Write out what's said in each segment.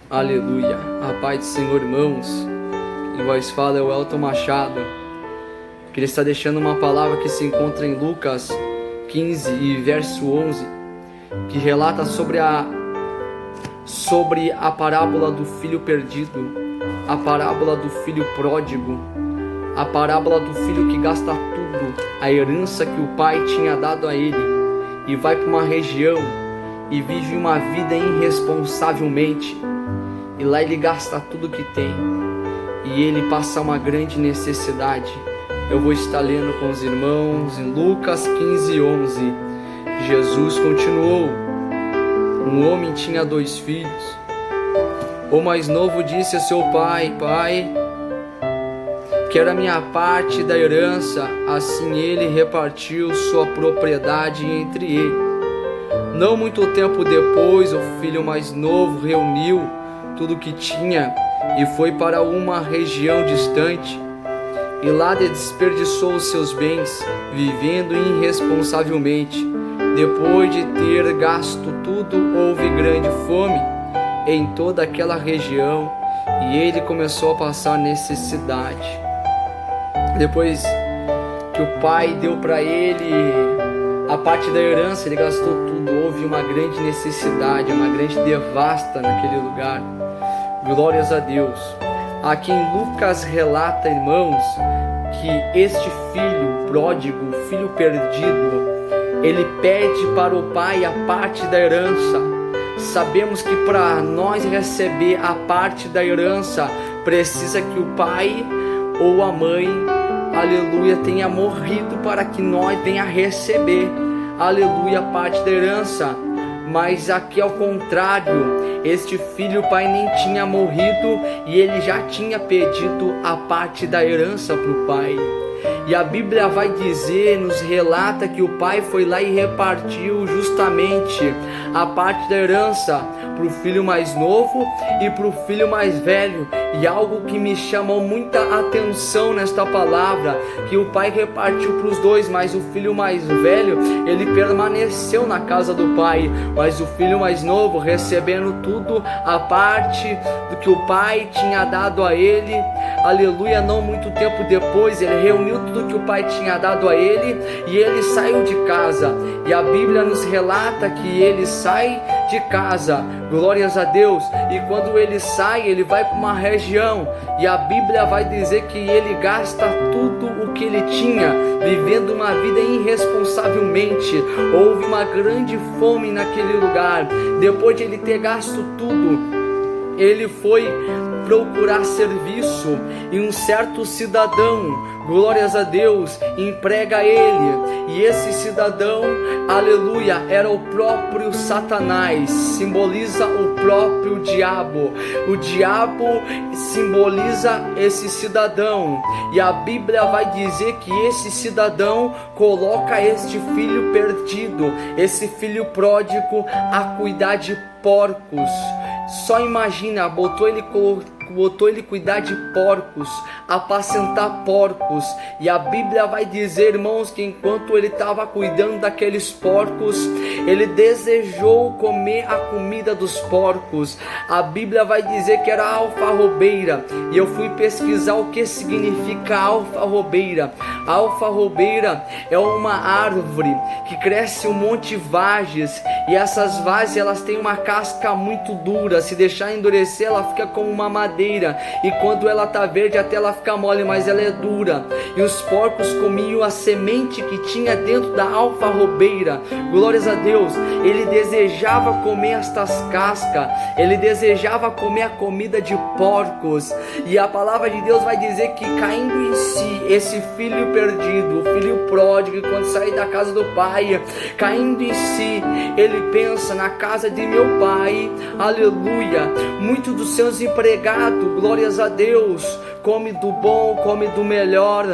Aleluia, a paz do Senhor, irmãos. Quem vos fala é o Elton Machado, que ele está deixando uma palavra que se encontra em Lucas 15 e verso 11, que relata sobre a parábola do filho perdido, a parábola do filho pródigo, a parábola do filho que gasta tudo, a herança que o pai tinha dado a ele, e vai para uma região e vive uma vida irresponsavelmente. E lá ele gasta tudo que tem, e ele passa uma grande necessidade. Eu vou estar lendo com os irmãos em Lucas 15, 11. Jesus continuou: um homem tinha 2 filhos. O mais novo disse a seu pai: Pai, quero a minha parte da herança. Assim ele repartiu sua propriedade entre eles. Não muito tempo depois, o filho mais novo reuniu tudo o que tinha e foi para uma região distante, e lá desperdiçou os seus bens, vivendo irresponsavelmente. Depois de ter gasto tudo, houve grande fome em toda aquela região, e ele começou a passar necessidade. Depois que o pai deu para ele a parte da herança, ele gastou tudo. Houve uma grande necessidade, uma grande devasta naquele lugar. Glórias a Deus. Aqui em Lucas relata, irmãos, que este filho pródigo, filho perdido, ele pede para o pai a parte da herança. Sabemos que para nós receber a parte da herança, precisa que o pai ou a mãe, aleluia, tenha morrido para que nós venha receber, aleluia, a parte da herança. Mas aqui ao contrário, este filho, o pai nem tinha morrido e ele já tinha pedido a parte da herança para o pai. E a Bíblia vai dizer, nos relata que o pai foi lá e repartiu justamente a parte da herança para o filho mais novo e para o filho mais velho. E algo que me chamou muita atenção nesta palavra, que o pai repartiu para os dois, mas o filho mais velho, ele permaneceu na casa do pai, mas o filho mais novo, recebendo tudo, a parte do que o pai tinha dado a ele, aleluia, não muito tempo depois, ele reuniu tudo que o pai tinha dado a ele, e ele saiu de casa. E a Bíblia nos relata que ele sai de casa, glórias a Deus, e quando ele sai, ele vai para uma região, e a Bíblia vai dizer que ele gasta tudo o que ele tinha, vivendo uma vida irresponsavelmente. Houve uma grande fome naquele lugar. Depois de ele ter gasto tudo, ele foi procurar serviço, e um certo cidadão, glórias a Deus, emprega ele, e esse cidadão, aleluia, era o próprio Satanás, simboliza o próprio diabo. O diabo simboliza esse cidadão, e a Bíblia vai dizer que esse cidadão coloca este filho perdido, esse filho pródigo, a cuidar de porcos. Só imagina, botou ele cuidar de porcos, apacentar porcos. E a Bíblia vai dizer, irmãos, que enquanto ele estava cuidando daqueles porcos, ele desejou comer a comida dos porcos. A Bíblia vai dizer que era alfarrobeira, e eu fui pesquisar o que significa alfarrobeira. A alfarrobeira é uma árvore que cresce um monte de vagens, e essas vagens, elas têm uma casca muito dura. Se deixar endurecer, ela fica como uma madeira, e quando ela tá verde até ela fica mole, mas ela é dura. E os porcos comiam a semente que tinha dentro da alfarrobeira. Glórias a Deus. Ele desejava comer estas cascas, ele desejava comer a comida de porcos. E a palavra de Deus vai dizer que, caindo em si, esse filho perdido, o filho pródigo, quando sai da casa do pai, caindo em si, ele pensa: na casa de meu pai, aleluia, muitos dos seus empregados, glórias a Deus, come do bom, come do melhor,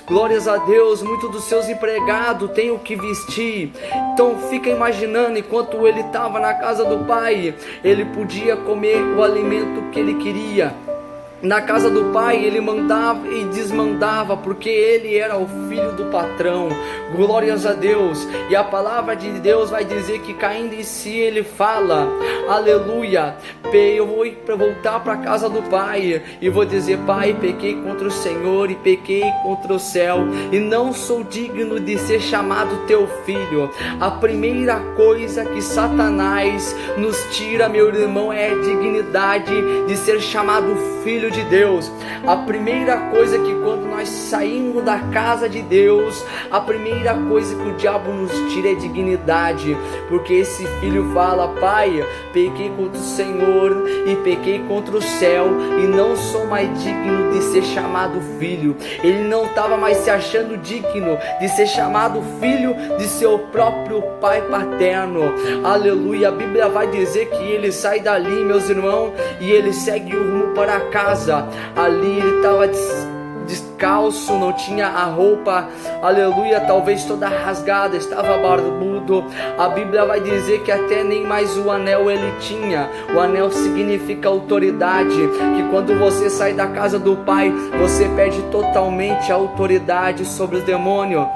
glórias a Deus, muitos dos seus empregados têm o que vestir. Então fica imaginando, enquanto ele estava na casa do pai, ele podia comer o alimento que ele queria. Na casa do pai ele mandava e desmandava, porque ele era o filho do patrão. Glórias a Deus. E a palavra de Deus vai dizer que caindo em si ele fala, aleluia, eu vou voltar para a casa do pai e vou dizer: Pai, pequei contra o Senhor e pequei contra o céu e não sou digno de ser chamado teu filho. A primeira coisa que Satanás nos tira, meu irmão, é a dignidade de ser chamado filho de Deus. A primeira coisa que quando nós saímos da casa de Deus, a primeira coisa que o diabo nos tira é dignidade, porque esse filho fala: Pai, pequei contra o Senhor e pequei contra o céu e não sou mais digno de ser chamado filho. Ele não estava mais se achando digno de ser chamado filho de seu próprio pai paterno. Aleluia. A Bíblia vai dizer que ele sai dali, meus irmãos, e ele segue o rumo para casa. Ali ele estava descalço, não tinha a roupa, aleluia, talvez toda rasgada, estava barbudo. A Bíblia vai dizer que até nem mais o anel ele tinha. O anel significa autoridade, que quando você sai da casa do pai, você perde totalmente a autoridade sobre os demônios.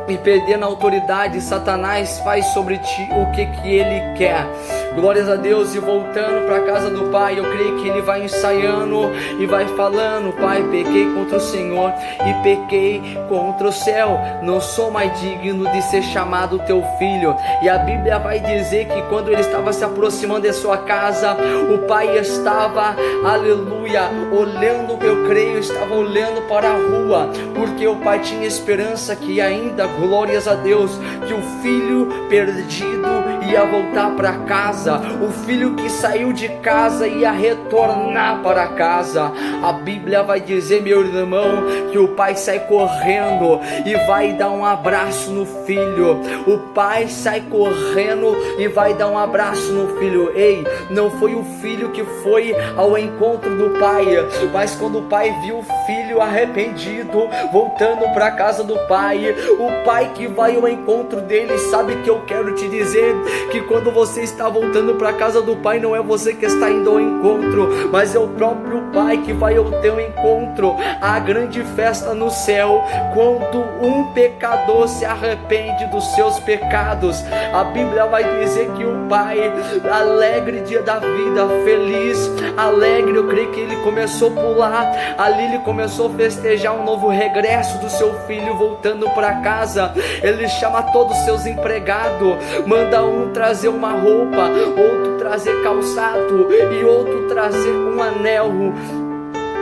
E perdendo a autoridade, Satanás faz sobre ti o que ele quer. Glórias a Deus. E voltando para a casa do pai, eu creio que ele vai ensaiando e vai falando: Pai, pequei contra o Senhor e pequei contra o céu, não sou mais digno de ser chamado teu filho. E a Bíblia vai dizer que quando ele estava se aproximando de sua casa, o pai estava, aleluia, olhando, eu creio, estava olhando para a rua, porque o pai tinha esperança que ainda, glórias a Deus, que o filho perdido ia voltar para casa. O filho que saiu de casa ia retornar para casa. A Bíblia vai dizer, meu irmão, que o pai sai correndo e vai dar um abraço no filho. O pai sai correndo e vai dar um abraço no filho. Ei, não foi o filho que foi ao encontro do pai, mas quando o pai viu o filho arrependido voltando para a casa do pai, o pai que vai ao encontro dele. Sabe que eu quero te dizer que quando você está voltando para a casa do pai, não é você que está indo ao encontro, mas é o próprio pai que vai ao teu encontro. A grande festa no céu, quando um pecador se arrepende dos seus pecados. A Bíblia vai dizer que o pai, alegre dia da vida, feliz, alegre, eu creio que ele começou a pular, ali ele começou a festejar um novo regresso do seu filho voltando para casa. Ele chama todos os seus empregados, manda um trazer uma roupa, outro trazer calçado e outro trazer um anel.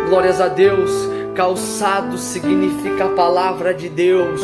Glórias a Deus. Calçado significa a palavra de Deus.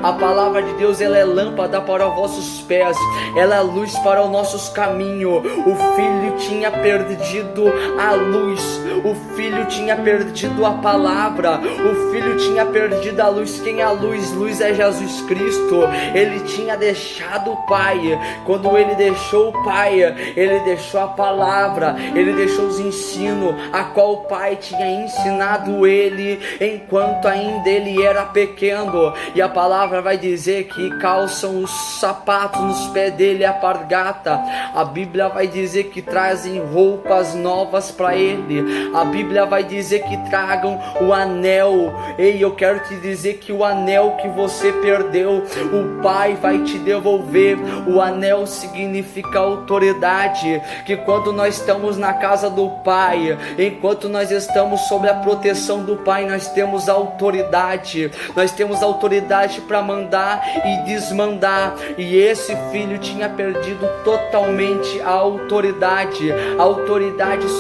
A palavra de Deus, ela é lâmpada para os vossos pés, ela é luz para os nossos caminhos. O filho tinha perdido a luz, o filho tinha perdido a palavra, o filho tinha perdido a luz. Quem é a luz? Luz é Jesus Cristo. Ele tinha deixado o pai. Quando ele deixou o pai, ele deixou a palavra, ele deixou os ensinos a qual o pai tinha ensinado ele enquanto ainda ele era pequeno. E a palavra vai dizer que calçam os sapatos nos pés dele, a pargata. A Bíblia vai dizer que trazem roupas novas para ele. A Bíblia vai dizer que tragam o anel. Ei, eu quero te dizer que o anel que você perdeu, o pai vai te devolver. O anel significa autoridade, que quando nós estamos na casa do pai, enquanto nós estamos sob a proteção do pai, nós temos autoridade. Nós temos autoridade para mandar e desmandar. E esse filho tinha perdido totalmente a autoridade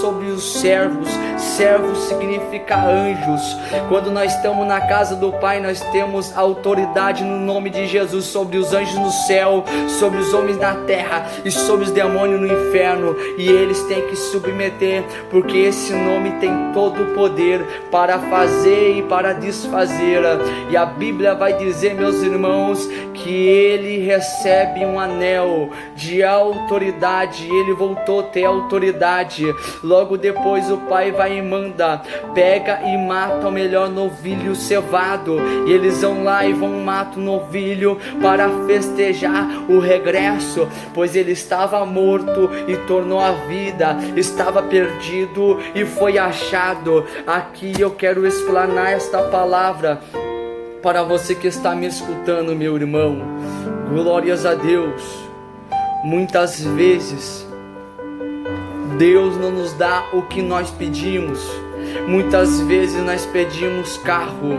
sobre os servos. Servos significa anjos. Quando nós estamos na casa do pai, nós temos autoridade no nome de Jesus sobre os anjos no céu, sobre os homens na terra e sobre os demônios no inferno. E eles têm que submeter, porque esse nome tem todo o poder para fazer e para desfazer. E a Bíblia vai dizer, meus irmãos, que ele recebe um anel de autoridade. Ele voltou a ter autoridade. Logo depois o pai vai e manda, pega e mata o melhor novilho cevado. E eles vão lá e vão matar o novilho para festejar o regresso, pois ele estava morto e tornou a vida, estava perdido e foi achado. Aqui eu quero explanar esta palavra para você que está me escutando, meu irmão, glórias a Deus. Muitas vezes Deus não nos dá o que nós pedimos. Muitas vezes nós pedimos carro,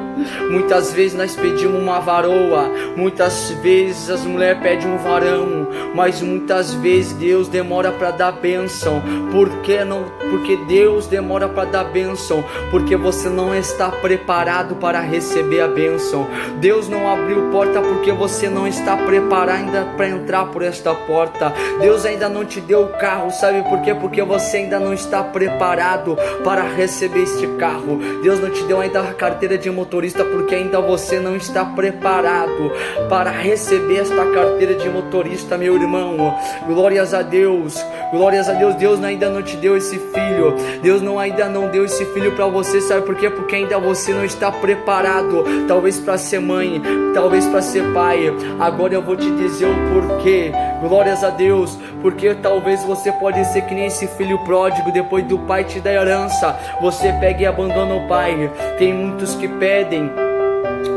muitas vezes nós pedimos uma varoa, muitas vezes as mulheres pedem um varão, mas muitas vezes Deus demora para dar bênção. Por que não? Porque Deus demora para dar bênção, porque você não está preparado para receber a bênção. Deus não abriu porta porque você não está preparado ainda para entrar por esta porta. Deus ainda não te deu o carro, sabe por quê? Porque você ainda não está preparado para receber este carro. Deus não te deu ainda a carteira de motorista porque ainda você não está preparado para receber esta carteira de motorista, meu irmão. Glórias a Deus, glórias a Deus. Deus ainda não te deu esse filho. Deus ainda não deu esse filho para você, sabe por quê? Porque ainda você não está preparado, talvez para ser mãe, talvez para ser pai. Agora eu vou te dizer o porquê. Glórias a Deus, porque talvez você pode ser que nem esse filho pródigo. Depois do pai te dar herança, você pega e abandona o pai. Tem muitos que pedem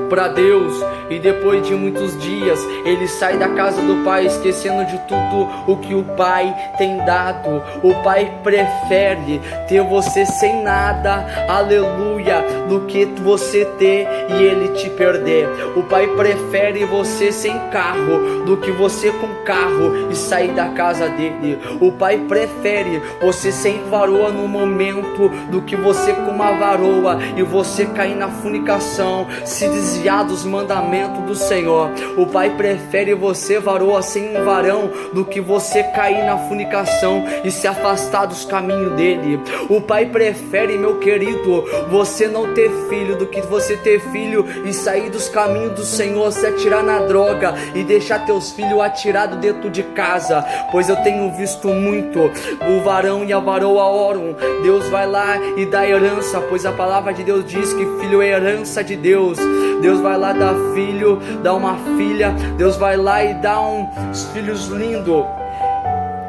para Deus e depois de muitos dias ele sai da casa do pai esquecendo de tudo o que o pai tem dado. O pai prefere ter você sem nada, aleluia, do que você ter e ele te perder. O pai prefere você sem carro do que você com carro e sair da casa dele. O pai prefere você sem varoa no momento do que você com uma varoa e você cair na fornicação, se desviar dos mandamentos do Senhor. O pai prefere você, varoa, sem um varão, do que você cair na fornicação e se afastar dos caminhos dele. O pai prefere, meu querido, você não ter filho do que você ter filho e sair dos caminhos do Senhor, se atirar na droga e deixar teus filhos atirados dentro de casa. Pois eu tenho visto muito o varão e a varoa oram, Deus vai lá e dá herança, pois a palavra de Deus diz que filho é herança de Deus. Deus vai lá dar filho, dá uma filha, Deus vai lá e dá uns filhos lindos.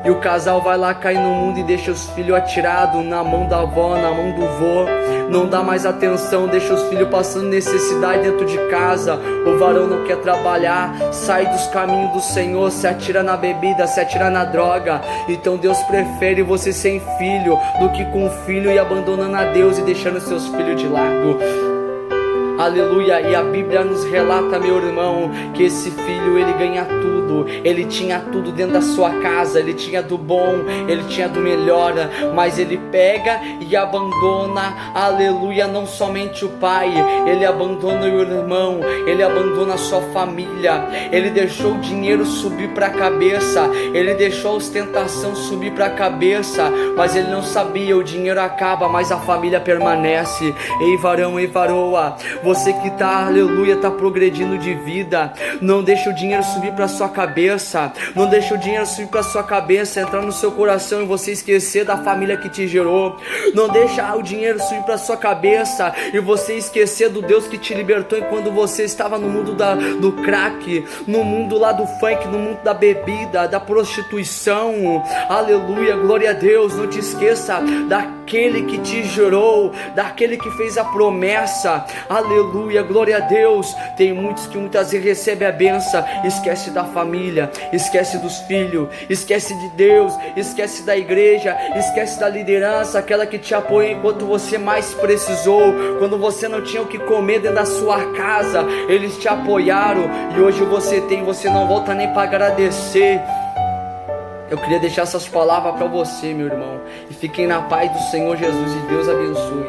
E o casal vai lá cair no mundo e deixa os filhos atirados na mão da avó, na mão do vô. Não dá mais atenção, deixa os filhos passando necessidade dentro de casa. O varão não quer trabalhar, sai dos caminhos do Senhor, se atira na bebida, se atira na droga. Então Deus prefere você sem filho do que com filho e abandonando a Deus e deixando seus filhos de lado. Aleluia, e a Bíblia nos relata, meu irmão, que esse filho, ele ganha tudo, ele tinha tudo dentro da sua casa, ele tinha do bom, ele tinha do melhor, mas ele pega e abandona, aleluia, não somente o pai, ele abandona o irmão, ele abandona a sua família, ele deixou o dinheiro subir para a cabeça, ele deixou a ostentação subir para a cabeça, mas ele não sabia, o dinheiro acaba, mas a família permanece. Ei varão, ei varoa, você que tá, aleluia, tá progredindo de vida, não deixa o dinheiro subir para sua cabeça, não deixa o dinheiro subir para sua cabeça, entrar no seu coração e você esquecer da família que te gerou. Não deixa o dinheiro subir para sua cabeça e você esquecer do Deus que te libertou enquanto você estava no mundo do crack, no mundo lá do funk, no mundo da bebida, da prostituição. Aleluia, glória a Deus. Não te esqueça daquele que te gerou, daquele que fez a promessa. Aleluia, glória a Deus. Tem muitos que muitas vezes recebem a benção, esquece da família, esquece dos filhos, esquece de Deus, esquece da igreja, esquece da liderança, aquela que te apoia enquanto você mais precisou, quando você não tinha o que comer dentro da sua casa, eles te apoiaram e hoje você tem, você não volta nem para agradecer. Eu queria deixar essas palavras para você, meu irmão, e fiquem na paz do Senhor Jesus e Deus abençoe.